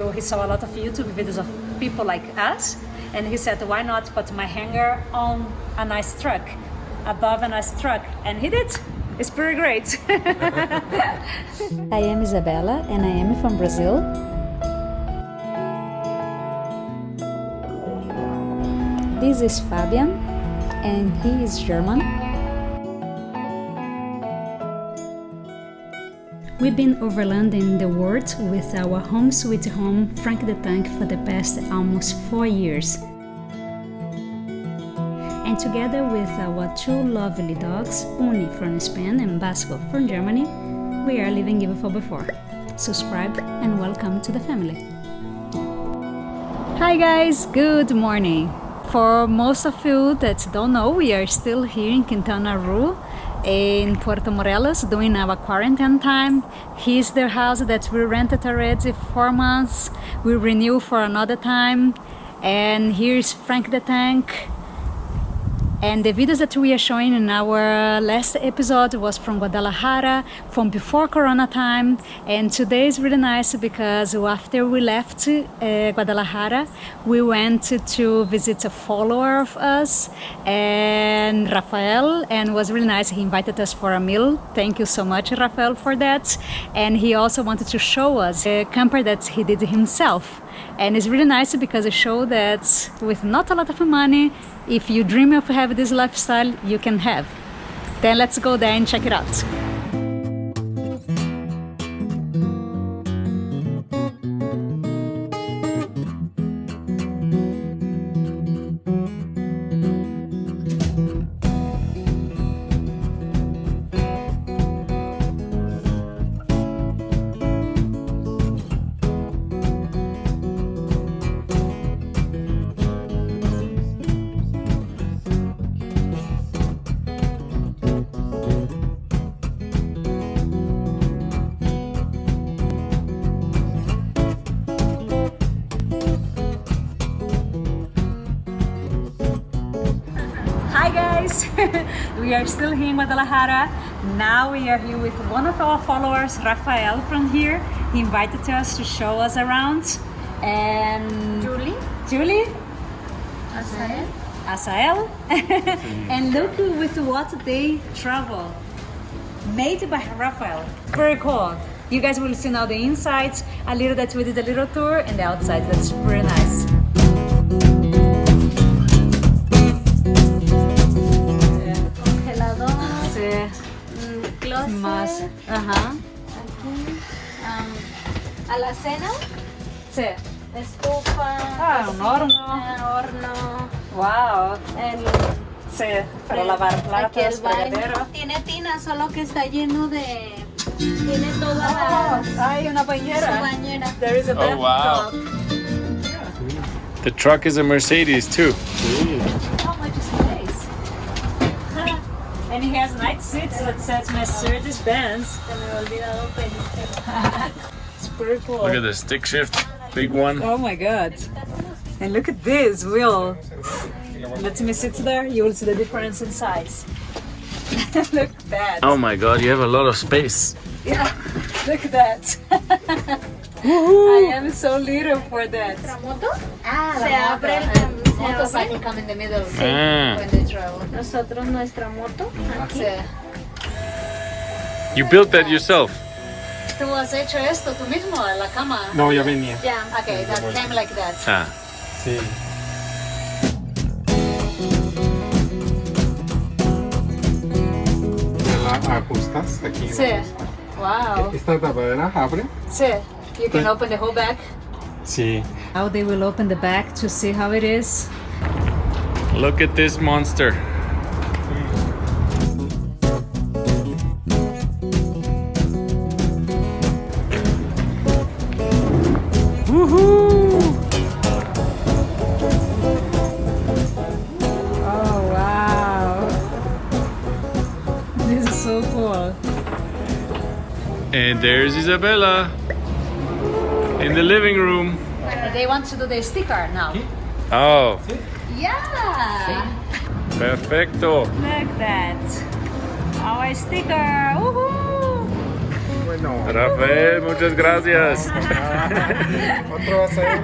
He saw a lot of YouTube videos of people like us, and he said, why not put my hanger on a nice truck, above a nice truck, and he did. It's pretty great. I am Isabella, and I am from Brazil. This is Fabian, and he is German. We've been overlanding the world with our home sweet home, Frank the Tank, for the past almost 4 years. And together with our two lovely dogs, Uni from Spain and Basco from Germany, we are living even for before. Subscribe and welcome to the family. Hi guys, good morning. For most of you that don't know, we are still here in Quintana Roo in Puerto Morelos doing our quarantine time. Here's the house that we rented already 4 months. We renew for another time. And here's Frank the Tank. And the videos that we are showing in our last episode was from Guadalajara, from before Corona time. And today is really nice because after we left Guadalajara, we went to visit a follower of us, and Rafael, and it was really nice. He invited us for a meal. Thank you so much, Rafael, for that. And he also wanted to show us a camper that he did himself. And it's really nice because it shows that with not a lot of money, if you dream of having this lifestyle, you can have. Then let's go there and check it out. We are still here in Guadalajara. Now we are here with one of our followers, Rafael from here. He invited us to show us around. And Julie? Asael. And look with what they travel. Made by Rafael. Very cool. You guys will see now the insides, a little that we did a little tour, and the outside. That's pretty nice. Más. Ajá. Aquí. Alacena. Sí. Estufa. Un horno. Horno. Wow. Sí, para lavar platos, fregadero. Tiene tina, solo que está lleno de... Tiene toda la... Hay una bañera. Su bañera. There is a Oh, wow. The truck is a Mercedes too. How much space? And he has nice seats that says Mercedes Benz. It's pretty cool. Look at the stick shift, big one. Oh my god. And look at this wheel. Let me sit there, you will see the difference in size. Look at that. Oh my god, you have a lot of space. Yeah, look at that. I am so little for that. Se abre el Motorcycle come in the middle Ah. when they travel. Nosotros nuestra moto aquí. Sí. You built that yourself? ¿Tú has hecho esto tú mismo, la cama? No, ya venía. Yeah, okay, that came like that. Ah. Sí. La ajustas aquí. Sí. Wow. Esta tapadera abre. Sí. You can open the whole back. Sí. Now they will open the back to see how it is. Look at this monster. Woohoo! Oh wow! This is so cool. And there's Isabella in the living room. They want to do the sticker now. Oh, Yeah! perfecto. Look that. Our sticker. Woohoo! bueno. Rafael, muchas gracias. Otro va a ser.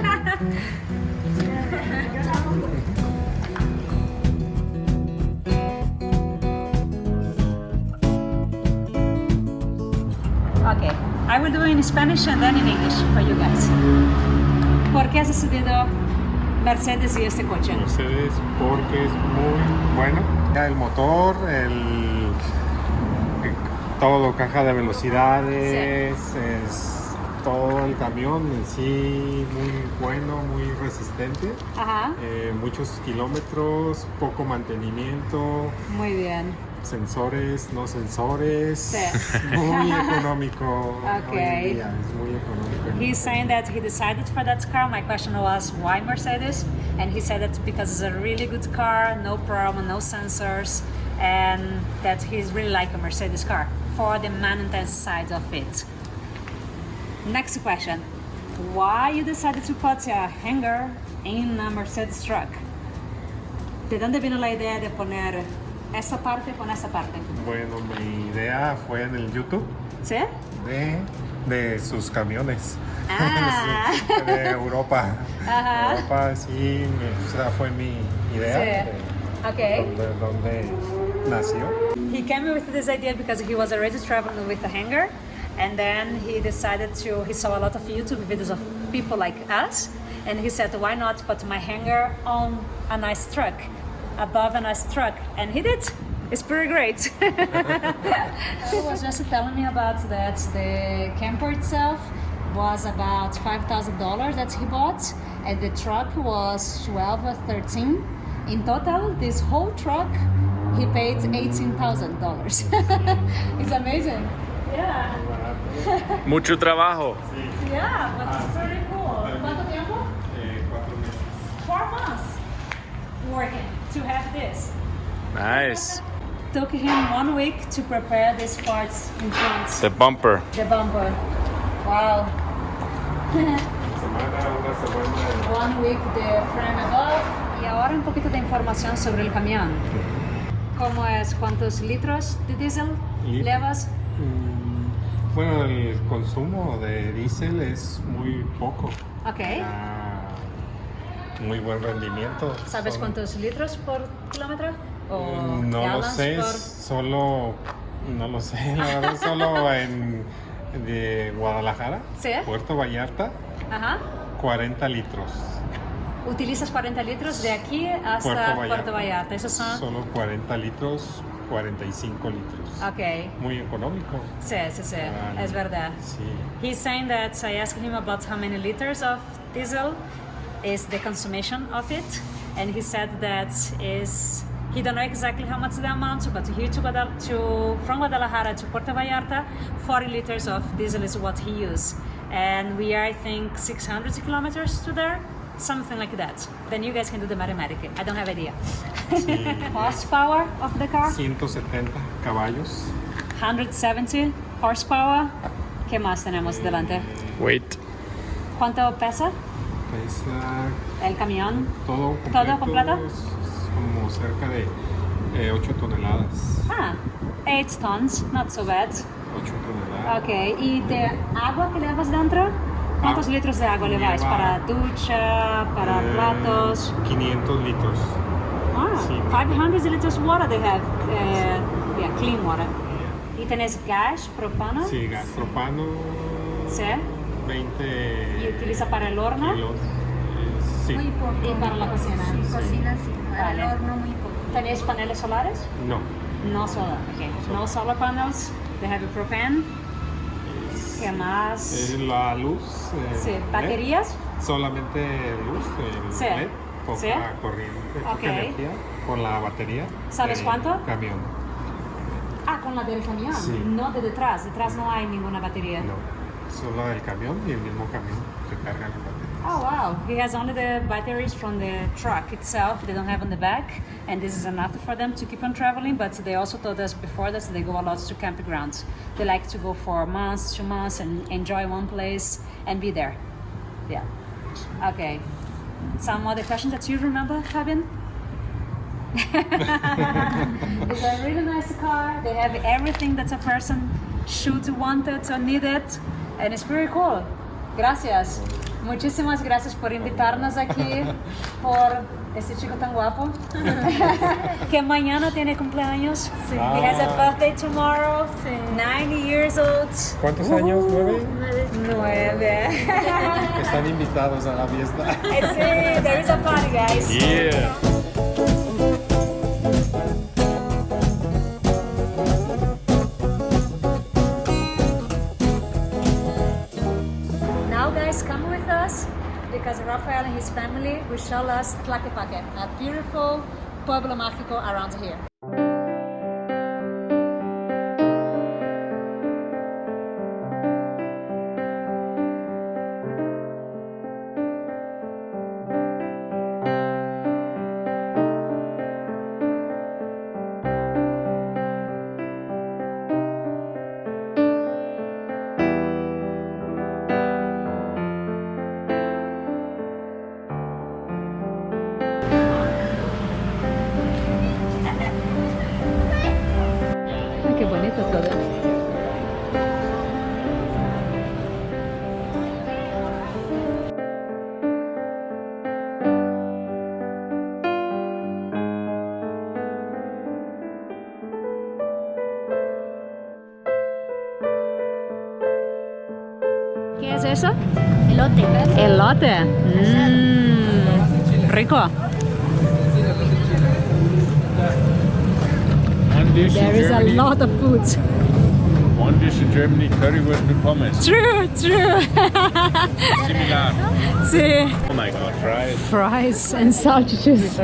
Okay, I will do it in Spanish and then in English for you guys. ¿Por qué has decidido Mercedes y este coche? Mercedes porque es muy bueno. El motor, todo, caja de velocidades, es todo el camión en sí muy bueno, muy resistente. Ajá. Muchos kilómetros, poco mantenimiento. Muy bien. Sensores, no sensores. Sí. Muy económico. Okay. Hoy en día, es muy económico. He's saying that he decided for that car. My question was, why Mercedes? And he said that because it's a really good car, no problem, no sensors, and that he's really like a Mercedes car for the maintenance side of it. Next question. Why you decided to put a hanger in a Mercedes truck? ¿De dónde vino la idea de poner esa parte con esa parte? Bueno, mi idea fue en el YouTube ¿Sí? de sus camiones. Ah. Sí, de Europa. Ajá. Europa, sí, esa fue mi idea. Sí. Okay. Donde nació. He came with this idea because he was already traveling with a hanger, and then he decided to, he saw a lot of YouTube videos of people like us, and he said, why not put my hanger on a nice truck, above a nice truck, and he did. It's pretty great. He was just telling me about that the camper itself was about $5,000 that he bought, and the truck was 12 or 13. In total, this whole truck, he paid $18,000. It's amazing. Yeah. Mucho trabajo. Yeah, but it's pretty cool. ¿Cuánto tiempo? 4 meses. 4 months working to have this. Nice. Took him 1 week to prepare these parts in front. The bumper. The bumper. Wow. Una semana. 1 week the frame above. Y ahora un poquito de información sobre el camión. ¿Cómo es? ¿Cuántos litros de diésel llevas? Bueno, el consumo de diésel es muy poco. Ok. Muy buen rendimiento. ¿Sabes Son- cuántos litros por kilómetro? ¿O No lo gallons sé, por- no lo sé, la verdad, solo de Guadalajara, ¿Sí? Puerto Vallarta, Ajá. 40 litros. Utilizas 40 litros de aquí hasta Puerto Vallarta. Esos son... Solo 40 litros, 45 litros. Ok. Muy económico. Sí, sí, sí. Ah, Es verdad. Sí. He's saying that I asked him about how many liters of diesel is the consumption of it, and he said that is he don't know exactly how much the amount, but here from Guadalajara to Puerto Vallarta, 40 liters of diesel is what he used, and we are I think 600 kilometers to there, something like that. Then you guys can do the mathematics. I don't have idea. Horsepower of the car? 170 caballos. 170 horsepower. ¿Qué más tenemos delante? Wait. ¿Cuánto pesa Pesa el camión? todo ¿Todo completo? es como cerca de 8 toneladas. Ah, 8 tons, not so bad. 8 toneladas. Ok, ¿y de agua que llevas dentro? ¿Cuántos litros de agua lleváis? lleva- ¿Para ducha, para platos? 500 litros. Ah, sí. 500 liters water they have, yeah, clean water. ¿Y tenés gas, propano? Sí, gas propano. Sí. 20 ¿Y utiliza para el horno? kilos. Sí. Muy poco. ¿Y para la cocina? Cocina sí, para el Vale. horno muy poco. ¿Tenéis paneles solares? No. No solar, okay. No solar panels. They have a propane. ¿Qué más? Es la luz. Sí, LED. ¿baterías? Solamente luz, el Sí. LED, poca Sí. corriente, Ok. poca energía con la batería. ¿Sabes del cuánto? Camión. Ah, con la del camión, Sí. no de detrás. Detrás no hay ninguna batería. No, solo el camión y el mismo camión que carga la batería. Oh wow, he has only the batteries from the truck itself. They don't have on the back, and this is enough for them to keep on traveling. But they also told us before that they go a lot to campgrounds. They like to go for months, 2 months, and enjoy one place and be there. Yeah. Okay. Some other questions that you remember, Fabian? It's a really nice car. They have everything that a person should want it or need it, and it's pretty cool. Gracias. Muchísimas gracias por invitarnos aquí, por este chico tan guapo, que mañana tiene cumpleaños. Sí. He has a birthday tomorrow, 90 years old. ¿Cuántos años? ¿9? 9. Están invitados a la fiesta. Sí, there is a party, guys. Yeah. Now, guys, come with us because Rafael and his family will show us Tlaquepaque, a beautiful pueblo mágico around here. Qué bonito todo. ¿Qué es eso? Elote. Elote. Rico. One dish There in is a Germany. lot of food. One dish in Germany, currywurst with pommes. True, true. Similar. See, Oh my god, fries. fries and sausages.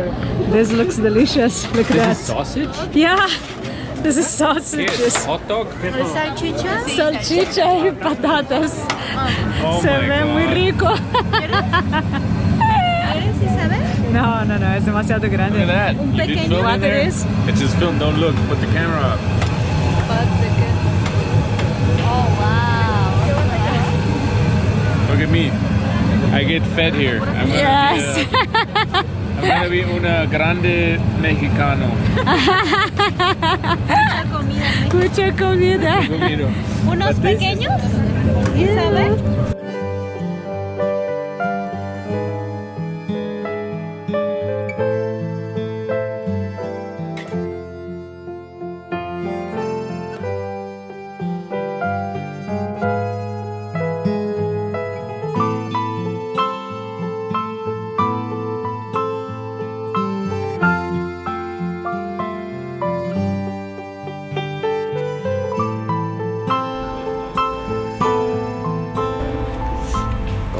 This looks delicious. Look at This that. is sausage? Yeah, this is sausages. Yes. Hot dog? Salchicha. Salchicha y patatas. Oh Se my ve god. muy rico. ¿Quieres, Isabel? No, no, no, es demasiado Look at grande. that. You did pequeño. film in What there? it is? It's just film. Don't look. Put the camera up. Oh, wow. Look at me. I get fed here. I'm gonna Yes. be I'm gonna be una grande mexicano. Mucha comida. Comido. ¿Unos But this is- pequeños? Isabel.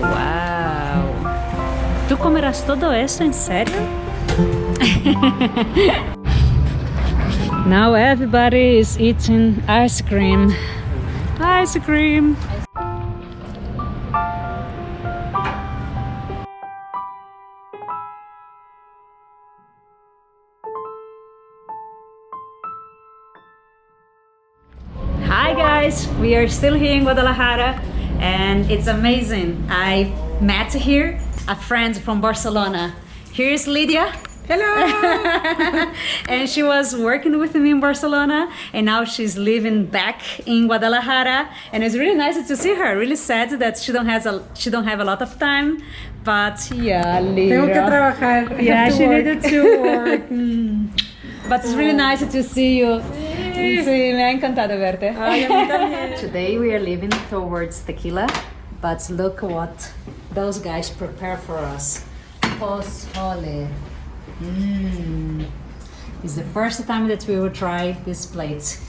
Wow. ¿Tú comerás todo eso en serio? Now everybody is eating ice cream. Ice cream. Hi guys, we are still here in Guadalajara and it's amazing. I met here a friend from Barcelona. Here's Lydia. Hello! And she was working with me in Barcelona and now she's living back in Guadalajara and it's really nice to see her. Really sad that she don't have a lot of time, but yeah, Lydia. Tengo que trabajar. Yeah, she work. needed to work. But it's really nice to see you. Sí, me ha encantado verte. Ay, a mí también. Today we are leaving towards Tequila, but look what those guys prepare for us. Pozole. It's the first time that we will try this plate.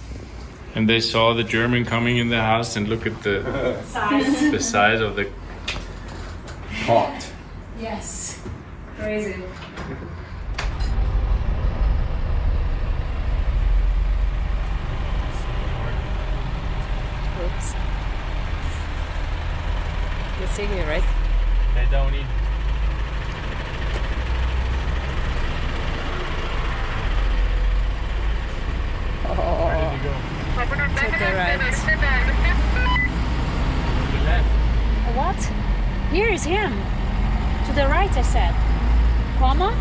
And they saw the German coming in the house and look at the size of the pot. Yes, crazy. Oops. You see here, right? Hey, Tony. Where did you go? To the right. To the left. What? Here is him. To the right, I said. Como?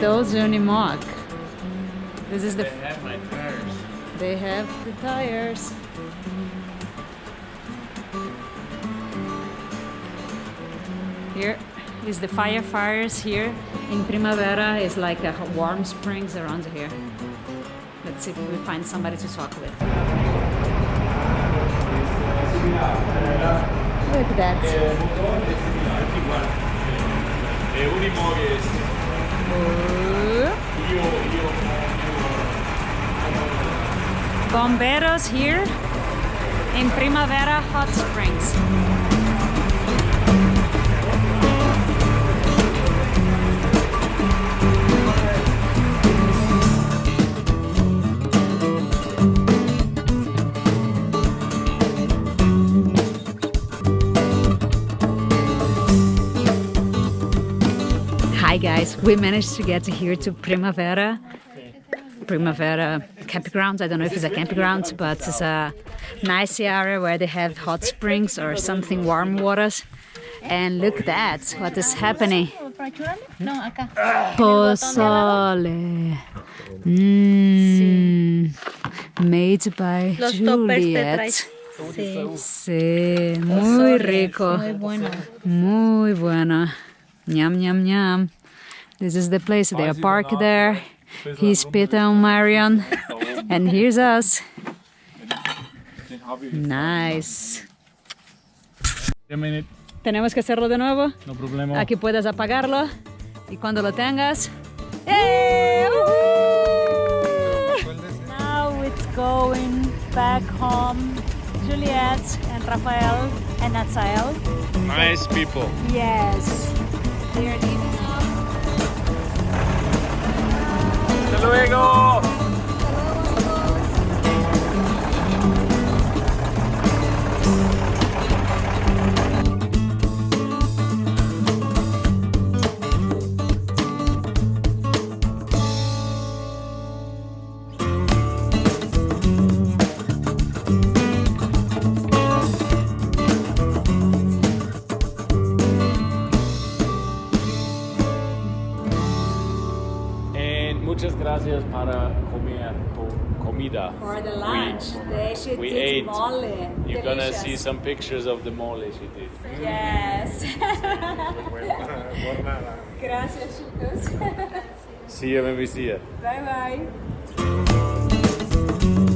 those Unimog. This is the. They have my tires. They have the tires. Here is the firefighters here in Primavera. Is like a warm springs around here. Let's see if we find somebody to talk with. Look at that. Bomberos here in Primavera Hot Springs. Hi guys, we managed to get here to Primavera campground. I don't know if it's a campground, but it's a nice area where they have hot springs or something warm waters. And look at that, what is happening. Pozole. Made by Juliettes. Sí, muy rico. Muy bueno. Muy bueno. Yum, yum, yum. This is the place. They are parked there. Here's Peter and Marion. And here's us. Nice. Tenemos que hacerlo de nuevo. No problema. Aquí puedes apagarlo. Y cuando lo tengas. ¡Eh! Now it's going back home. Juliettes and Rafael and Nazael. Nice people. Yes. They are leaving now. Hasta luego. Muchas gracias para comida. For the lunch, she we did ate. mole. You're gonna Delicious. see some pictures of the mole she did. Yes. Gracias, chicos. See you when we see you. Bye bye.